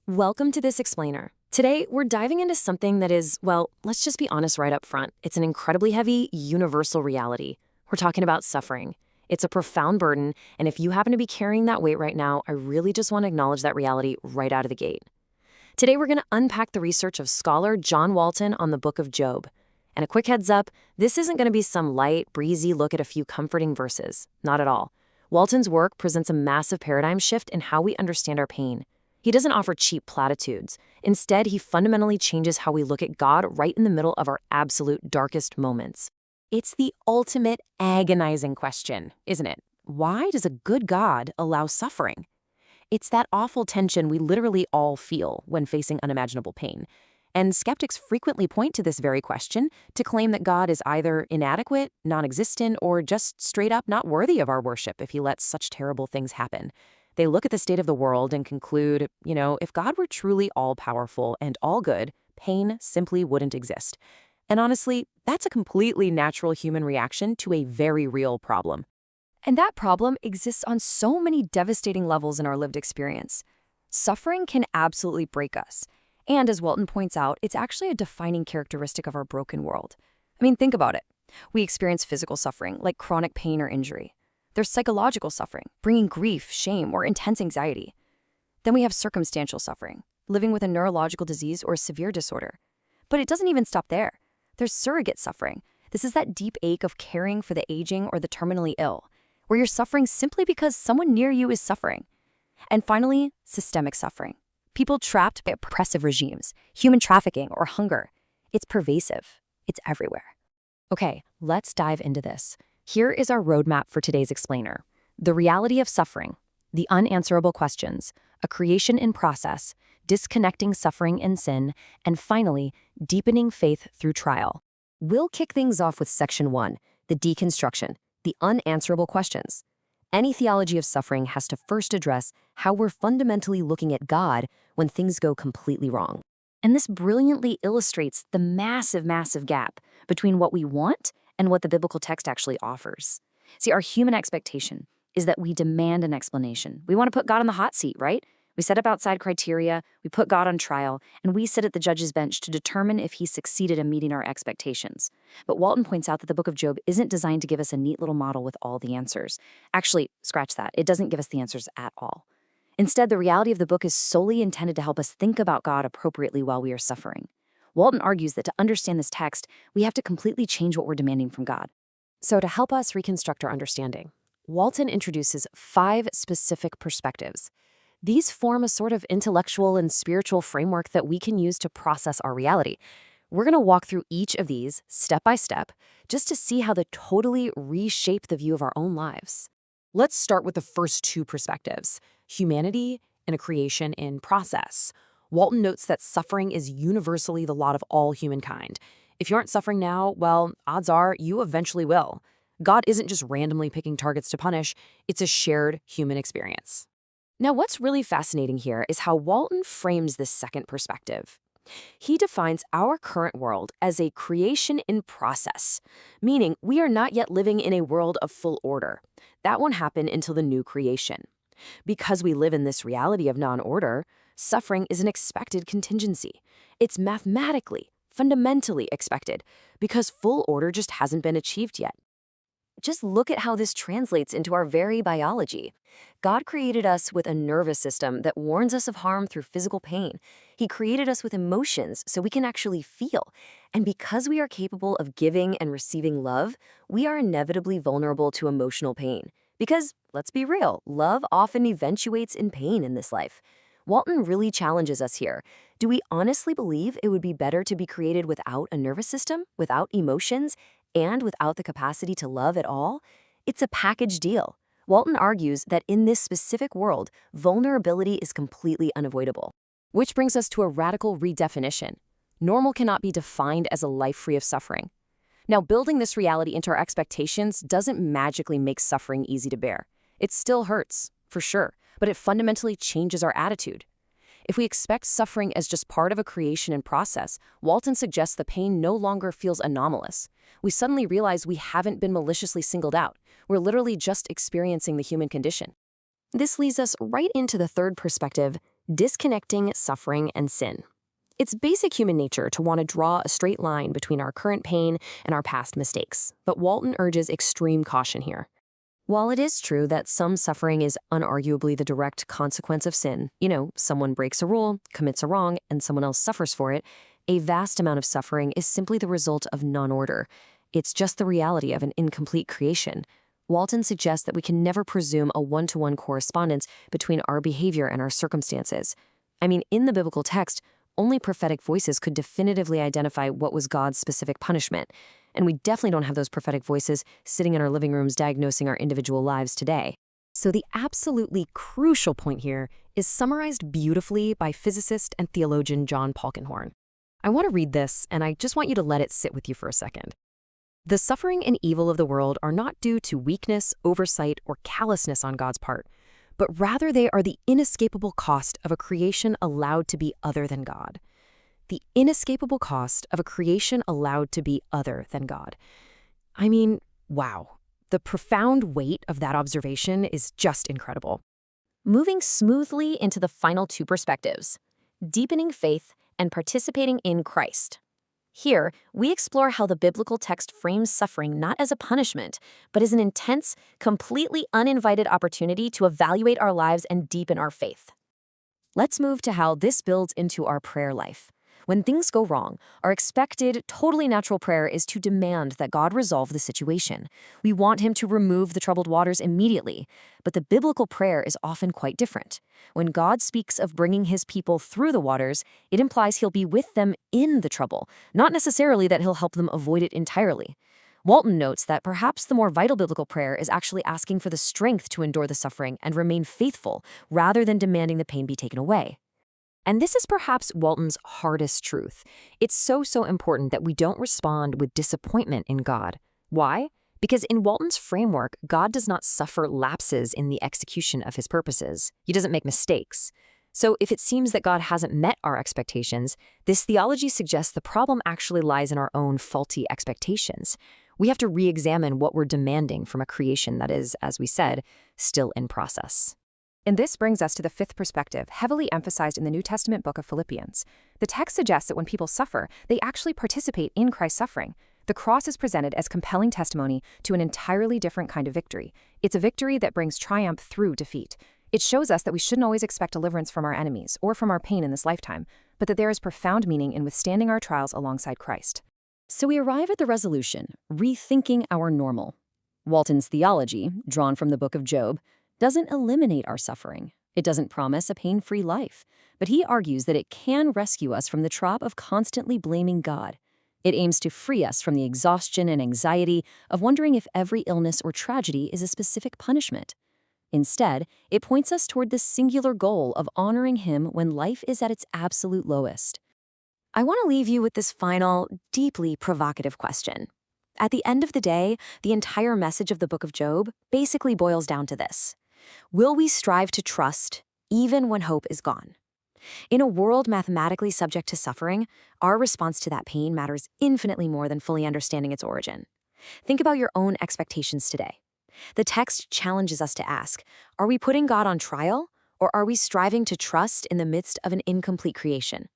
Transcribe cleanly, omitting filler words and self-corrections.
Welcome to This Explainer. Today, we're diving into something that is, well, let's just be honest right up front. It's an incredibly heavy, universal reality. We're talking about suffering. It's a profound burden, and if you happen to be carrying that weight right now, I really just want to acknowledge that reality right out of the gate. Today, we're going to unpack the research of scholar John Walton on the book of Job. And a quick heads up, this isn't going to be some light, breezy look at a few comforting verses. Not at all. Walton's work presents a massive paradigm shift in how we understand our pain. He doesn't offer cheap platitudes. Instead, he fundamentally changes how we look at God right in the middle of our absolute darkest moments. It's the ultimate agonizing question, isn't it? Why does a good God allow suffering? It's that awful tension we literally all feel when facing unimaginable pain. And skeptics frequently point to this very question to claim that God is either inadequate, non-existent, or just straight up not worthy of our worship if he lets such terrible things happen. They look at the state of the world and conclude, if God were truly all-powerful and all-good, pain simply wouldn't exist. And honestly, that's a completely natural human reaction to a very real problem. And that problem exists on so many devastating levels in our lived experience. Suffering can absolutely break us. And as Walton points out, it's actually a defining characteristic of our broken world. I mean, think about it. We experience physical suffering, like chronic pain or injury. There's psychological suffering, bringing grief, shame, or intense anxiety. Then we have circumstantial suffering, living with a neurological disease or a severe disorder. But it doesn't even stop there. There's surrogate suffering. This is that deep ache of caring for the aging or the terminally ill, where you're suffering simply because someone near you is suffering. And finally, systemic suffering. People trapped by oppressive regimes, human trafficking, or hunger. It's pervasive. It's everywhere. Okay, let's dive into this. Here is our roadmap for today's explainer. The reality of suffering, the unanswerable questions, a creation in process, disconnecting suffering and sin, and finally, deepening faith through trial. We'll kick things off with Section 1, the deconstruction, the unanswerable questions. Any theology of suffering has to first address how we're fundamentally looking at God when things go completely wrong. And this brilliantly illustrates the massive, massive gap between what we want and what the biblical text actually offers. See, our human expectation is that we demand an explanation. We want to put God on the hot seat, right? We set up outside criteria, we put God on trial, and we sit at the judge's bench to determine if he succeeded in meeting our expectations. But Walton points out that the book of Job isn't designed to give us a neat little model with all the answers. Actually, scratch that. It doesn't give us the answers at all. Instead, the reality of the book is solely intended to help us think about God appropriately while we are suffering. Walton argues that to understand this text, we have to completely change what we're demanding from God. So to help us reconstruct our understanding, Walton introduces 5 specific perspectives. These form a sort of intellectual and spiritual framework that we can use to process our reality. We're going to walk through each of these step by step just to see how they totally reshape the view of our own lives. Let's start with the first 2 perspectives, humanity and a creation in process. Walton notes that suffering is universally the lot of all humankind. If you aren't suffering now, well, odds are you eventually will. God isn't just randomly picking targets to punish, it's a shared human experience. Now, what's really fascinating here is how Walton frames this second perspective. He defines our current world as a creation in process, meaning we are not yet living in a world of full order. That won't happen until the new creation. Because we live in this reality of non-order, suffering is an expected contingency. It's mathematically, fundamentally expected, because full order just hasn't been achieved yet. Just look at how this translates into our very biology. God created us with a nervous system that warns us of harm through physical pain. He created us with emotions so we can actually feel. And because we are capable of giving and receiving love, we are inevitably vulnerable to emotional pain. Because, let's be real, love often eventuates in pain in this life. Walton really challenges us here. Do we honestly believe it would be better to be created without a nervous system, without emotions, and without the capacity to love at all? It's a package deal. Walton argues that in this specific world, vulnerability is completely unavoidable. Which brings us to a radical redefinition. Normal cannot be defined as a life free of suffering. Now, building this reality into our expectations doesn't magically make suffering easy to bear. It still hurts, for sure, but it fundamentally changes our attitude. If we expect suffering as just part of a creation and process, Walton suggests the pain no longer feels anomalous. We suddenly realize we haven't been maliciously singled out. We're literally just experiencing the human condition. This leads us right into the third perspective, disconnecting suffering and sin. It's basic human nature to want to draw a straight line between our current pain and our past mistakes, but Walton urges extreme caution here. While it is true that some suffering is unarguably the direct consequence of sin, someone breaks a rule, commits a wrong, and someone else suffers for it, a vast amount of suffering is simply the result of non-order. It's just the reality of an incomplete creation. Walton suggests that we can never presume a one-to-one correspondence between our behavior and our circumstances. In the biblical text, only prophetic voices could definitively identify what was God's specific punishment. And we definitely don't have those prophetic voices sitting in our living rooms diagnosing our individual lives today. So the absolutely crucial point here is summarized beautifully by physicist and theologian John Polkinghorne. I want to read this, and I just want you to let it sit with you for a second. The suffering and evil of the world are not due to weakness, oversight, or callousness on God's part, but rather they are the inescapable cost of a creation allowed to be other than God. The inescapable cost of a creation allowed to be other than God. Wow. The profound weight of that observation is just incredible. Moving smoothly into the final two perspectives, deepening faith and participating in Christ. Here, we explore how the biblical text frames suffering not as a punishment, but as an intense, completely uninvited opportunity to evaluate our lives and deepen our faith. Let's move to how this builds into our prayer life. When things go wrong, our expected, totally natural prayer is to demand that God resolve the situation. We want Him to remove the troubled waters immediately, but the biblical prayer is often quite different. When God speaks of bringing His people through the waters, it implies He'll be with them in the trouble, not necessarily that He'll help them avoid it entirely. Walton notes that perhaps the more vital biblical prayer is actually asking for the strength to endure the suffering and remain faithful, rather than demanding the pain be taken away. And this is perhaps Walton's hardest truth. It's so important that we don't respond with disappointment in God. Why? Because in Walton's framework, God does not suffer lapses in the execution of His purposes. He doesn't make mistakes. So if it seems that God hasn't met our expectations, this theology suggests the problem actually lies in our own faulty expectations. We have to re-examine what we're demanding from a creation that is, as we said, still in process. And this brings us to the fifth perspective, heavily emphasized in the New Testament book of Philippians. The text suggests that when people suffer, they actually participate in Christ's suffering. The cross is presented as compelling testimony to an entirely different kind of victory. It's a victory that brings triumph through defeat. It shows us that we shouldn't always expect deliverance from our enemies or from our pain in this lifetime, but that there is profound meaning in withstanding our trials alongside Christ. So we arrive at the resolution, rethinking our normal. Walton's theology, drawn from the book of Job, doesn't eliminate our suffering. It doesn't promise a pain-free life, but he argues that it can rescue us from the trap of constantly blaming God. It aims to free us from the exhaustion and anxiety of wondering if every illness or tragedy is a specific punishment. Instead, it points us toward the singular goal of honoring Him when life is at its absolute lowest. I want to leave you with this final, deeply provocative question. At the end of the day, the entire message of the book of Job basically boils down to this. Will we strive to trust even when hope is gone? In a world mathematically subject to suffering, our response to that pain matters infinitely more than fully understanding its origin. Think about your own expectations today. The text challenges us to ask, are we putting God on trial, or are we striving to trust in the midst of an incomplete creation?